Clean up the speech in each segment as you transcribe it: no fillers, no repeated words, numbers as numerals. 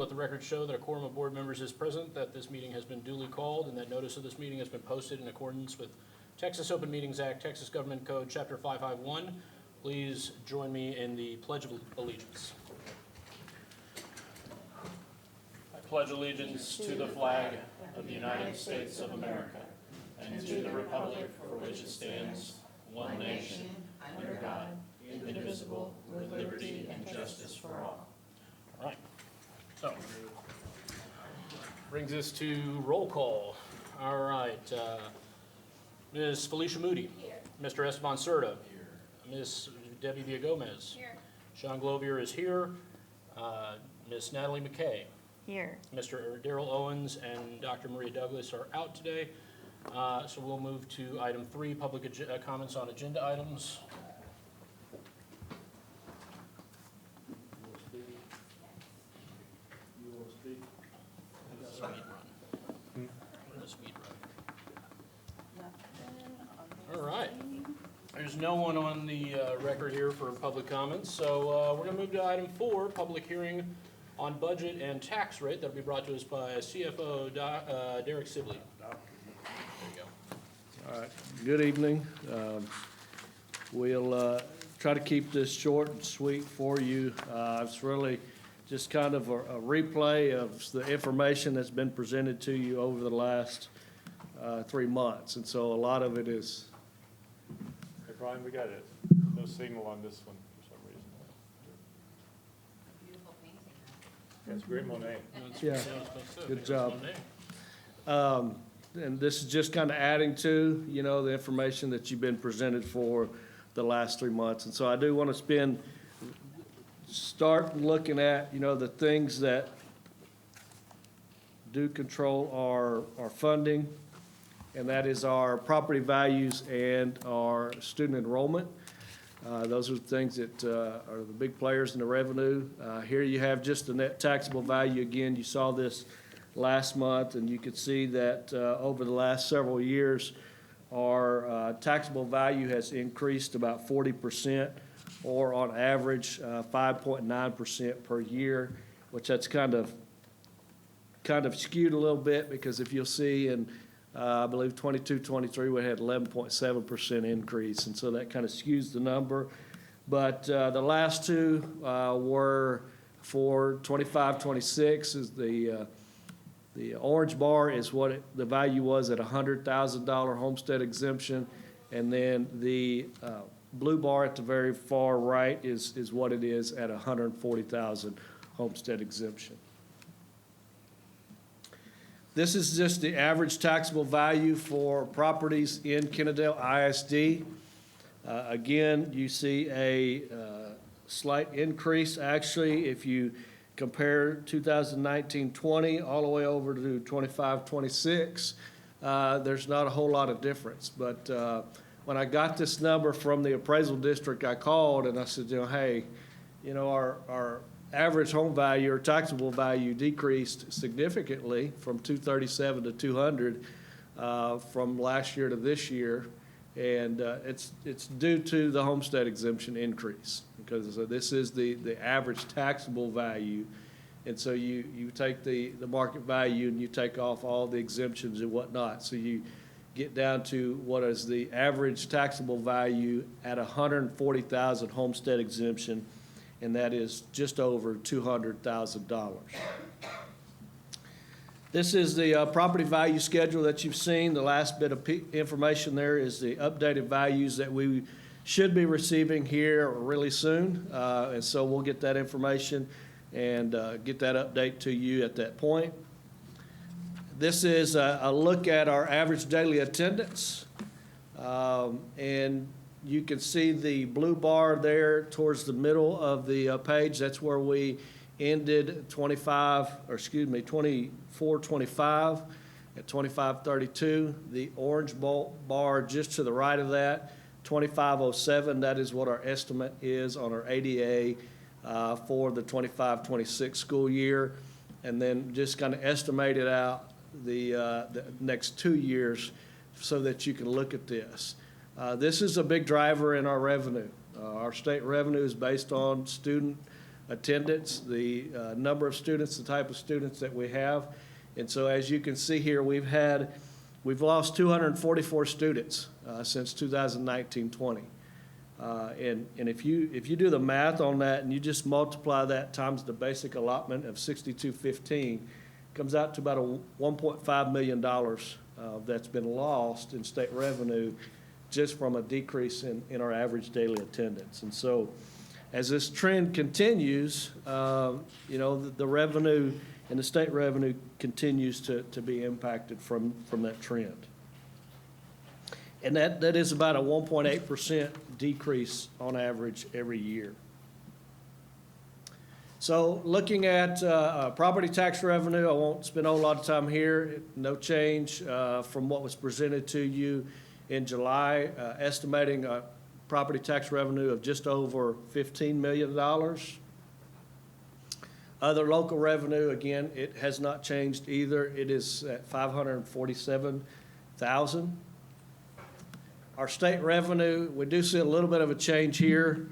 Let the record show that a quorum of board members is present, that this meeting has been duly called, and that notice of this meeting has been posted in accordance with Texas Open Meetings Act, Texas Government Code, Chapter 551. Please join me in the Pledge of Allegiance. I pledge allegiance to the flag of the United States of America and to the republic for which it stands, one nation, under God, indivisible, with liberty and justice for all. All right. So, brings us to roll call. All right. Ms. Felicia Moody. Here. Mr. Esteban Serta. Here. Ms. Debbie Villagomez. Here. Sean Glovier is here. Ms. Natalie McKay. Here. Mr. Daryl Owens and Dr. Maria Douglas are out today. So we'll move to item 3, public comments on agenda items. All right. There's no one on the record here for public comments, so we're going to move to item 4, public hearing on budget and tax rate. That'll be brought to us by CFO Derek Sibley. There you go. All right. Good evening. We'll try to keep this short and sweet for you. It's really just kind of a replay of the information that's been presented to you over the last 3 months, and so a lot of it is. Hey Brian, we got no signal on this one for some reason. Beautiful painting. That's great Monet. Yeah, good job. And this is just kind of adding to, the information that you've been presented for the last 3 months. And so I do want to start looking at, the things that do control our funding, and that is our property values and our student enrollment. Those are the things that are the big players in the revenue. Here you have just the net taxable value. Again, you saw this last month, and you could see that over the last several years, our taxable value has increased about 40%, or on average 5.9% per year, which that's kind of skewed a little bit, because if you'll see in I believe 22-23 we had 11.7% increase, and so that kind of skews the number. But the last two were for 25-26 is the orange bar is what the value was at $100,000 homestead exemption, and then the blue bar at the very far right is what it is at $140,000 homestead exemption. This is just the average taxable value for properties in Kennedale ISD. Again, you see a slight increase. Actually, if you compare 2019-20 all the way over to 25-26, there's not a whole lot of difference. But when I got this number from the appraisal district, I called and I said, hey, our average home value or taxable value decreased significantly from 237 to 200 from last year to this year, and it's due to the homestead exemption increase, because this is the average taxable value, and so you take the market value and you take off all the exemptions and whatnot, so you get down to what is the average taxable value at $140,000 homestead exemption, and that is just over $200,000. This is the property value schedule that you've seen. The last bit of information there is the updated values that we should be receiving here really soon, and so we'll get that information and get that update to you at that point. This is a look at our average daily attendance, and you can see the blue bar there towards the middle of the page. That's where we ended 24-25 at 25.32. The orange bar just to the right of that, 25.07. That is what our estimate is on our ADA for the 25-26 school year, and then just kind of estimated out the next 2 years so that you can look at this. This is a big driver in our revenue. Our state revenue is based on student attendance, the number of students, the type of students that we have. And so as you can see here, we've lost 244 students since 2019-20. And if you do the math on that and you just multiply that times the basic allotment of 6215, comes out to about a $1.5 million that's been lost in state revenue just from a decrease in our average daily attendance. And so as this trend continues, the revenue and the state revenue continues to be impacted from that trend. And that is about a 1.8% decrease on average every year. So looking at property tax revenue, I won't spend a whole lot of time here. No change from what was presented to you in July, estimating a property tax revenue of just over $15 million. Other local revenue, again, it has not changed either. It is at $547,000. Our state revenue, we do see a little bit of a change here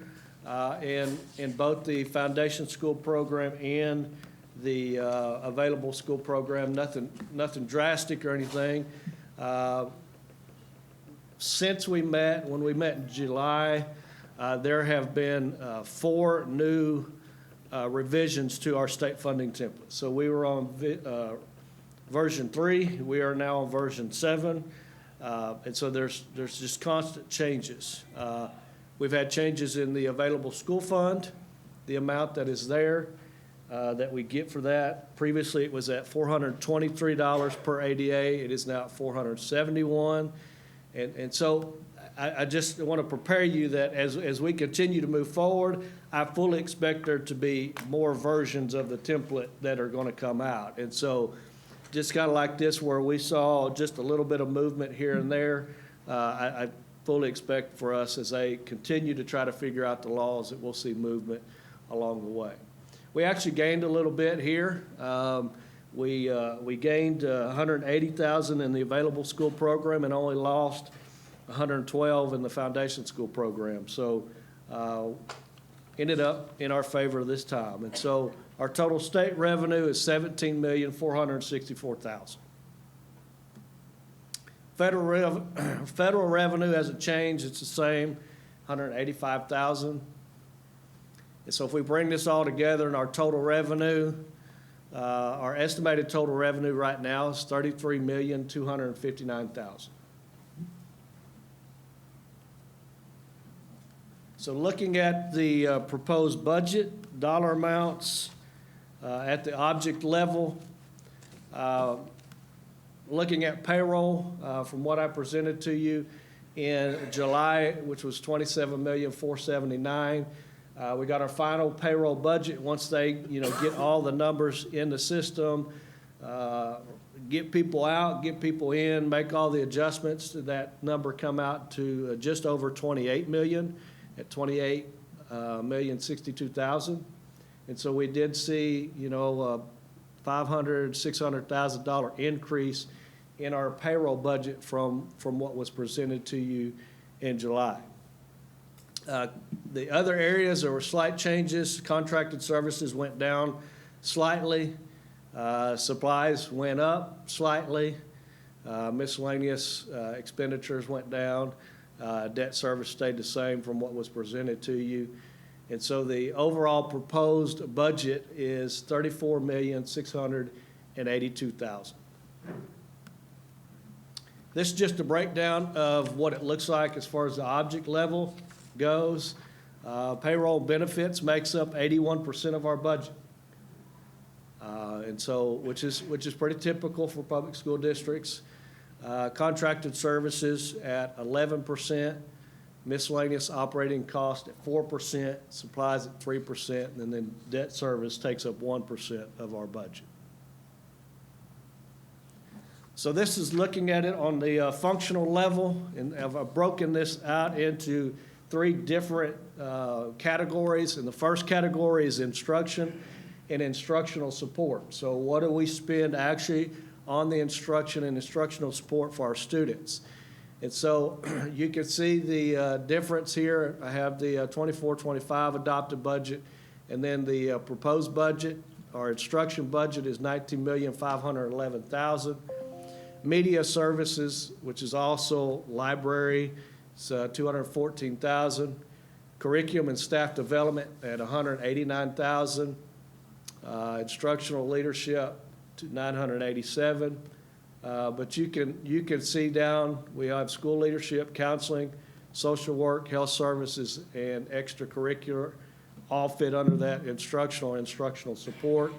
in both the foundation school program and the available school program. Nothing drastic or anything. Since when we met in July, there have been 4 new revisions to our state funding template. So we were on version 3. We are now on version 7. And so there's just constant changes. We've had changes in the available school fund, the amount that is there that we get for that. Previously, it was at $423 per ADA. It is now at $471. And so I just want to prepare you that as we continue to move forward, I fully expect there to be more versions of the template that are going to come out. And so just kind of like this where we saw just a little bit of movement here and there, I fully expect for us as they continue to try to figure out the laws that we'll see movement along the way. We actually gained a little bit here. We gained $180,000 in the available school program and only lost $112,000 in the foundation school program. So ended up in our favor this time. And so our total state revenue is $17,464,000. Federal revenue hasn't changed. It's the same, $185,000. And so if we bring this all together in our total revenue, our estimated total revenue right now is $33,259,000. So looking at the proposed budget, dollar amounts at the object level, looking at payroll from what I presented to you in July, which was $27,479,000. We got our final payroll budget once they, get all the numbers in the system, get people out, get people in, make all the adjustments. That number come out to just over $28 million at $28,062,000. And so we did see, $500,000, $600,000 increase in our payroll budget from what was presented to you in July. The other areas, there were slight changes. Contracted services went down slightly. Supplies went up slightly. Miscellaneous expenditures went down. Debt service stayed the same from what was presented to you. And so the overall proposed budget is $34,682,000. This is just a breakdown of what it looks like as far as the object level goes. Payroll benefits makes up 81% of our budget. And so, which is pretty typical for public school districts. Contracted services at 11%, miscellaneous operating cost at 4%, supplies at 3%, and then debt service takes up 1% of our budget. So this is looking at it on the functional level, and I've broken this out into 3 different categories. And the first category is instruction and instructional support. So what do we spend actually on the instruction and instructional support for our students? And so you can see the difference here. I have the 24-25 adopted budget And then the proposed budget, our instruction budget is $19,511,000. Media services, which is also library, it's $214,000. Curriculum and staff development at $189,000. Instructional leadership to $987,000. But you can see down, we have school leadership, counseling, social work, health services, and extracurricular, all fit under that instructional support.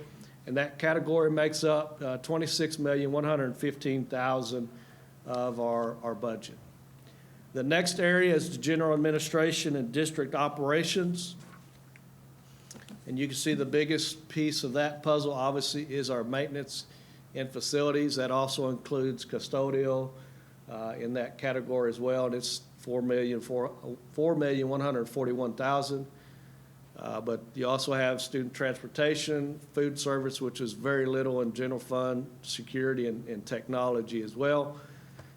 And that category makes up $26,115,000 of our budget. The next area is the general administration and district operations. And you can see the biggest piece of that puzzle, obviously, is our maintenance and facilities. That also includes custodial in that category as well, and it's $4,141,000. But you also have student transportation, food service, which is very little in general fund, security, and technology as well.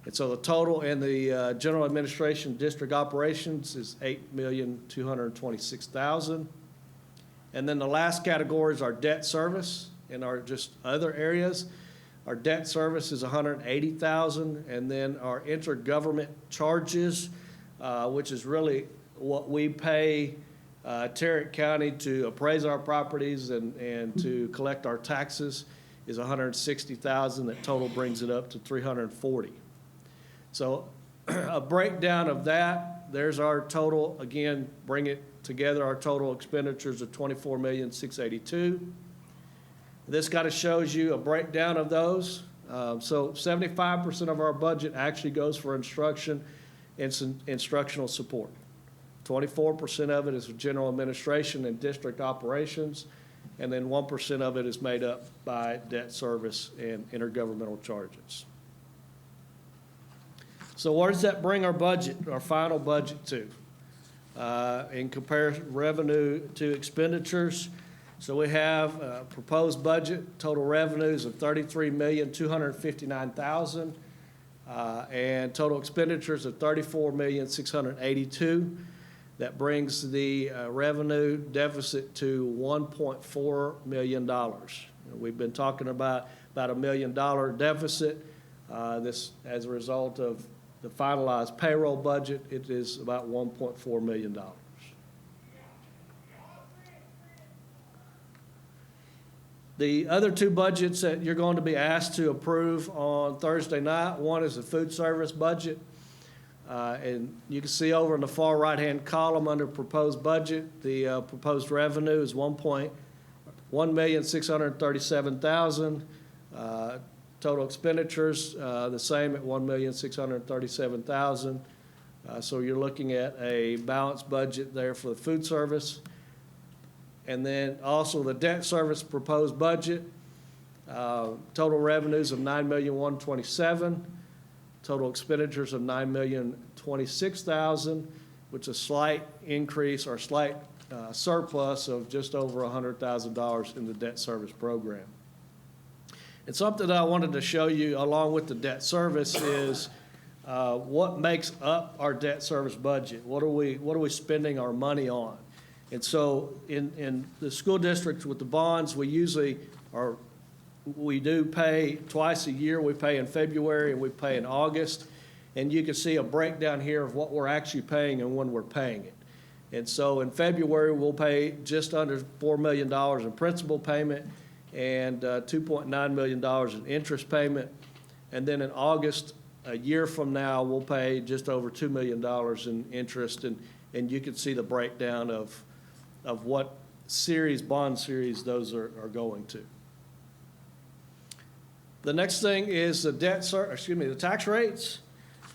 And so the total in the general administration district operations is $8,226,000. And then the last category is our debt service and our just other areas. Our debt service is $180,000, and then our intergovernment charges, which is really what we pay Tarrant County to appraise our properties and to collect our taxes, is $160,000. That total brings it up to $340,000. So a breakdown of that, there's our total, again, bring it together, our total expenditures of $24,682,000. This kind of shows you a breakdown of those. So 75% of our budget actually goes for instruction and instructional support. 24% of it is for general administration and district operations, and then 1% of it is made up by debt service and intergovernmental charges. So where does that bring our budget, our final budget to? In comparison, revenue to expenditures. So we have a proposed budget, total revenues of $33,259,000, and total expenditures of $34,682,000. That brings the revenue deficit to $1.4 million. We've been talking about $1 million deficit. This, as a result of the finalized payroll budget, it is about $1.4 million. The other two budgets that you're going to be asked to approve on Thursday night, one is the food service budget. And you can see over in the far right-hand column under proposed budget, the proposed revenue is $1,637,000. Total expenditures, the same at $1,637,000. So you're looking at a balanced budget there for the food service. And then also the debt service proposed budget, total revenues of $9,127,000, total expenditures of $9,026,000, which is a slight increase or slight surplus of just over $100,000 in the debt service program. And something that I wanted to show you along with the debt service is what makes up our debt service budget. What are we spending our money on? And so in the school districts with the bonds, we do pay twice a year. We pay in February and we pay in August. And you can see a breakdown here of what we're actually paying and when we're paying it. And so in February, we'll pay just under $4 million in principal payment and $2.9 million in interest payment. And then in August, a year from now, we'll pay just over $2 million in interest. And you can see the breakdown of what bond series those are going to. The next thing is the the tax rates.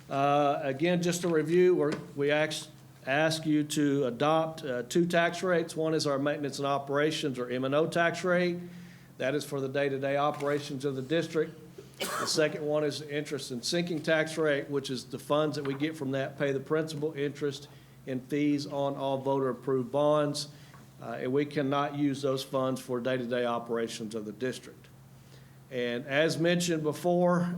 Again, just to review, we ask you to adopt two tax rates. One is our maintenance and operations, or M&O tax rate. That is for the day-to-day operations of the district. The second one is the interest and sinking tax rate, which is the funds that we get from that pay the principal, interest, and fees on all voter-approved bonds. And we cannot use those funds for day-to-day operations of the district. And as mentioned before,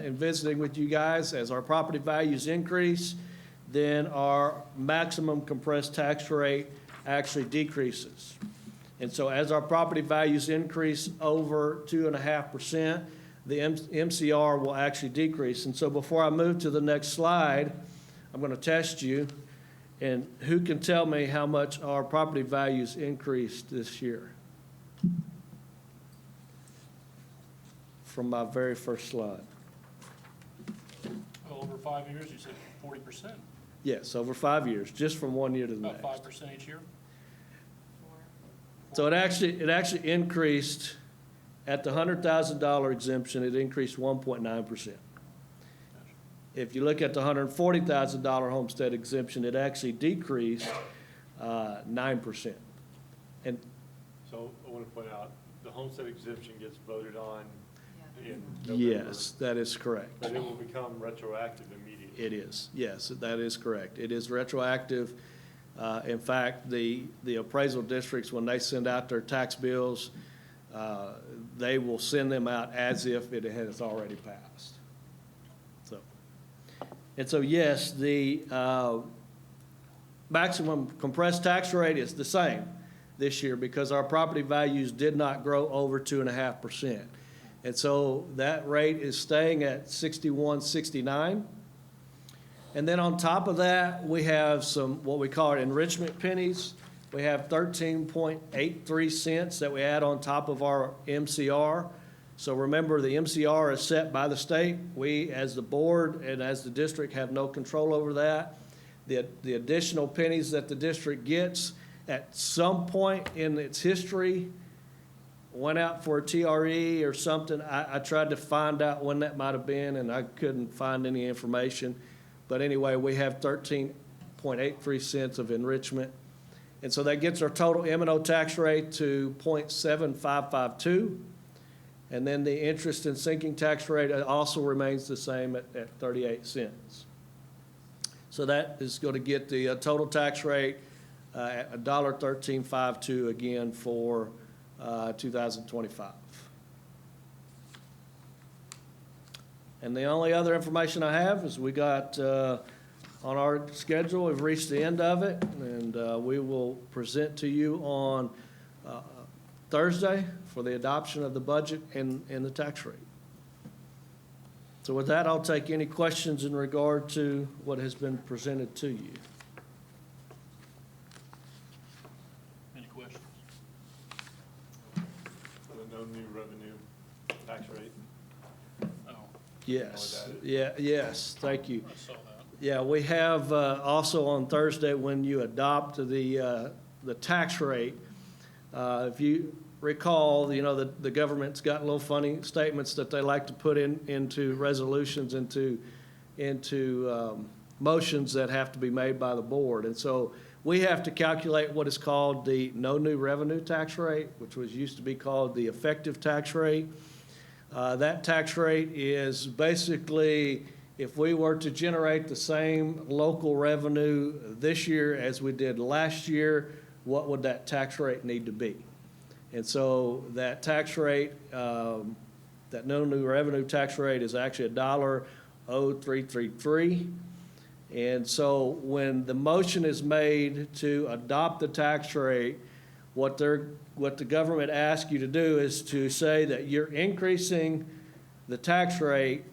in visiting with you guys, as our property values increase, then our maximum compressed tax rate actually decreases. And so as our property values increase over 2.5%, the MCR will actually decrease. And so before I move to the next slide, I'm going to test you. And who can tell me how much our property values increased this year? From my very first slide. Well, over 5 years, you said 40%, Yes, over 5 years, just from one year to the about next. 5% each year. So it actually increased, at the $100,000 exemption, it increased 1.9%. If you look at the $140,000 homestead exemption, it actually decreased 9%. And So I want to point out, the homestead exemption gets voted on in November. yes, that is correct. But it will become retroactive immediately. It is, yes, that is correct. It is retroactive. In fact, the appraisal districts, when they send out their tax bills, they will send them out as if it has already passed. And so, yes, the maximum compressed tax rate is the same this year because our property values did not grow over 2.5%. And so that rate is staying at 61.69. And then on top of that, we have some, what we call enrichment pennies. We have 13.83 cents that we add on top of our MCR. So remember, the MCR is set by the state. We, as the board and as the district, have no control over that. The additional pennies that the district gets at some point in its history went out for a TRE or something. I tried to find out when that might have been, and I couldn't find any information. But anyway, we have 13.83 cents of enrichment. And so that gets our total M&O tax rate to 0.7552. And then the interest and sinking tax rate also remains the same at 38 cents. So that is going to get the total tax rate at $1.1352 again for 2025. And the only other information I have is we got on our schedule, we've reached the end of it, and we will present to you on Thursday for the adoption of the budget and the tax rate. So with that, I'll take any questions in regard to what has been presented to you. Any questions? So no new revenue tax rate. Oh, Yes, yes, thank you. I saw that. Yeah, we have also on Thursday, when you adopt the tax rate, if you recall, you know, the government's got little funny statements that they like to put into resolutions, into motions that have to be made by the board. And so we have to calculate what is called the no new revenue tax rate, which used to be called the effective tax rate. That tax rate is basically, if we were to generate the same local revenue this year as we did last year, what would that tax rate need to be? And so that tax rate, that no new revenue tax rate is actually $1.0333. And so when the motion is made to adopt the tax rate, what the government asks you to do is to say that you're increasing the tax rate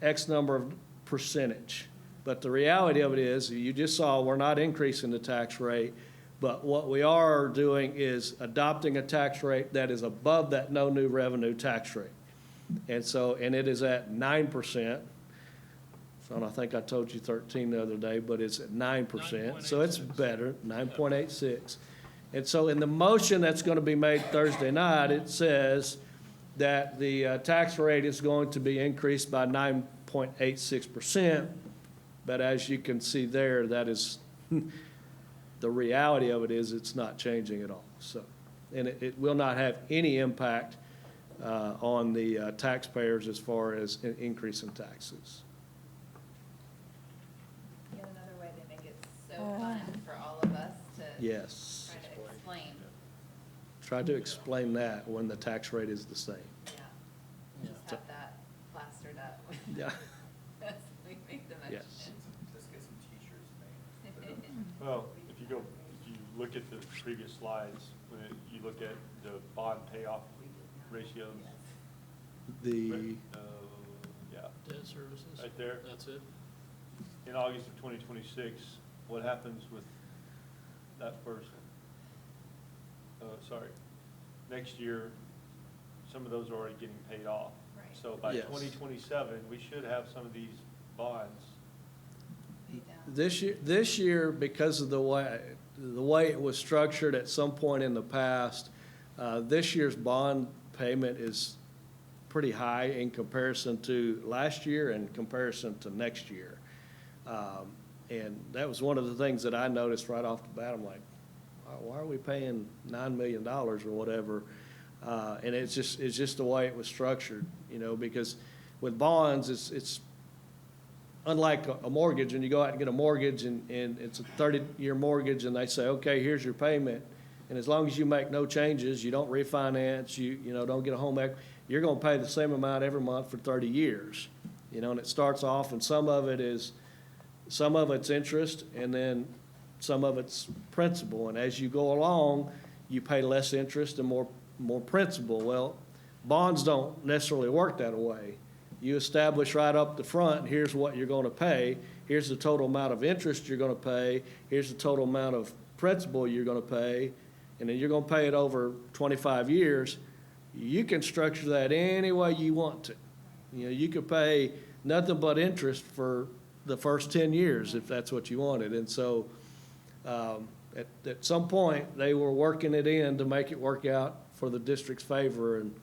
X number of percentage. But the reality of it is, you just saw, we're not increasing the tax rate. But what we are doing is adopting a tax rate that is above that no new revenue tax rate. And so, and it is at 9%. So I think I told you 13 the other day, but it's at 9%. So it's better, 9.86. And so in the motion that's going to be made Thursday night, it says that the tax rate is going to be increased by 9.86%. But as you can see there, that is the reality of it is it's not changing at all. So, and it will not have any impact on the taxpayers as far as an increase in taxes. Yet another way they make it so fun for all of us to Yes. try to explain. Try to explain that when the tax rate is the same. Yeah. Just have that plastered up. Yeah. As we make the motion. Yes. Let's get some t-shirts made. Well, if you look at the previous slides, when you look at the bond payoff ratios. The, Yeah, Debt services, right there. that's it. In August of 2026, what happens with that first? Sorry, next year, some of those are already getting paid off. Right. So by Yes. 2027, we should have some of these bonds. Pay down. this year, because of the way it was structured at some point in the past, this year's bond payment is pretty high in comparison to last year and comparison to next year. And that was one of the things that I noticed right off the bat. I'm like, why are we paying $9 million or whatever? And it's just the way it was structured, you know, because with bonds, it's unlike a mortgage, and you go out and get a mortgage and it's a 30-year mortgage and they say, okay, here's your payment. And as long as you make no changes, you don't refinance, you know, don't get a home equity, you're gonna pay the same amount every month for 30 years. You know, and it starts off, and some of it's interest, and then some of it's principal. And as you go along, you pay less interest and more principal. Well, bonds don't necessarily work that way. You establish right up the front, here's what you're gonna pay, here's the total amount of interest you're gonna pay, here's the total amount of principal you're gonna pay, and then you're gonna pay it over 25 years. You can structure that any way you want to. You know, you could pay nothing but interest for the first 10 years if that's what you wanted. And so, at some point, they were working it in to make it work out for the district's favor, and,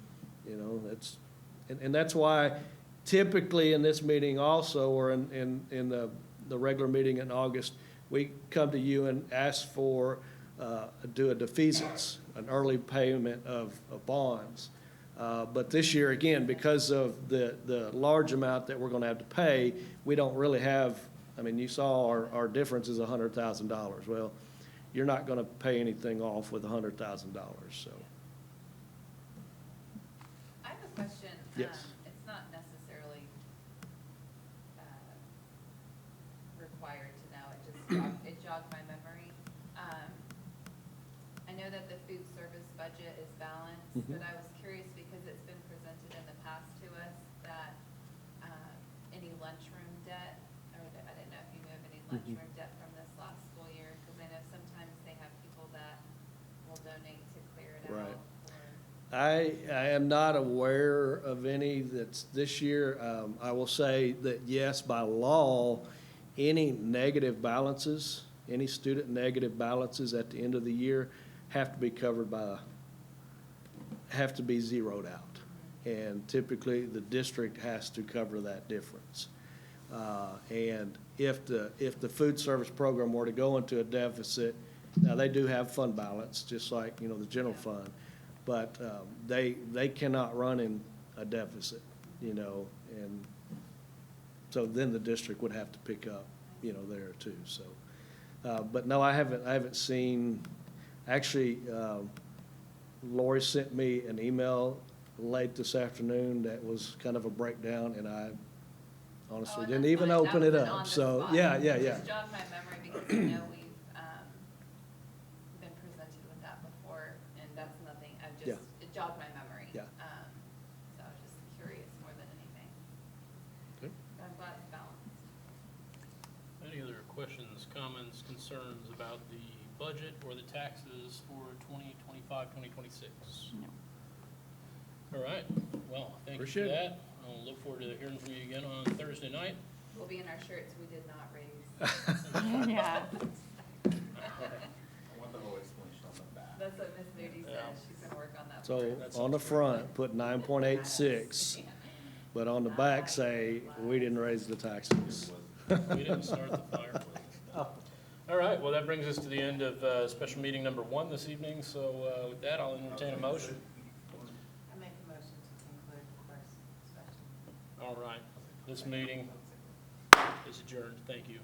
you know, and that's why typically in this meeting also, or in the regular meeting in August, we come to you and ask for, do a defeasance, an early payment of bonds. But this year, again, because of the large amount that we're gonna have to pay, we don't really have, I mean, you saw our difference is $100,000. Well, you're not gonna pay anything off with $100,000, so. I have a question. Yes. It's not necessarily required to know, it jogged my memory. I know that the food service budget is balanced, but I was curious because it's been presented in the past to us that any lunchroom debt, or I didn't know if you knew of any lunchroom debt from this last school year, because I know sometimes they have people that will donate to clear it out. Right. Or I am not aware of any that's this year. I will say that yes, by law, any negative balances, any student negative balances at the end of the year have to be covered have to be zeroed out. And typically, the district has to cover that difference. And if the food service program were to go into a deficit, now they do have fund balance, just like, you know, the general fund, but they cannot run in a deficit, you know, and so then the district would have to pick up, you know, there too, so. But no, I haven't seen, actually, Lori sent me an email late this afternoon that was kind of a breakdown, and I honestly and didn't that's even fine. open That it wasn't on up, the so, spot. yeah. It just jogged my memory because I know we've been presented with that before, and that's nothing, Yeah. it jogged my memory. Yeah. So I was just curious more than anything. Okay. I'm glad it's balanced. Any other questions, comments, concerns about the budget or the taxes for 2025, 2026? No. All right, well, thank you for Appreciate it. that. I'll look forward to hearing from you again on Thursday night. We'll be in our shirts, we did not raise. Yeah. I want the whole explanation on the back. That's what Ms. Moody says, she's gonna work on that. So for us. on the front, put 9.86, but on the back say, we didn't raise the taxes. We didn't start the fire. All right, well, that brings us to the end of special meeting number 1 this evening, so with that, I'll entertain a motion. I make a motion to conclude the first special. All right, this meeting is adjourned. Thank you.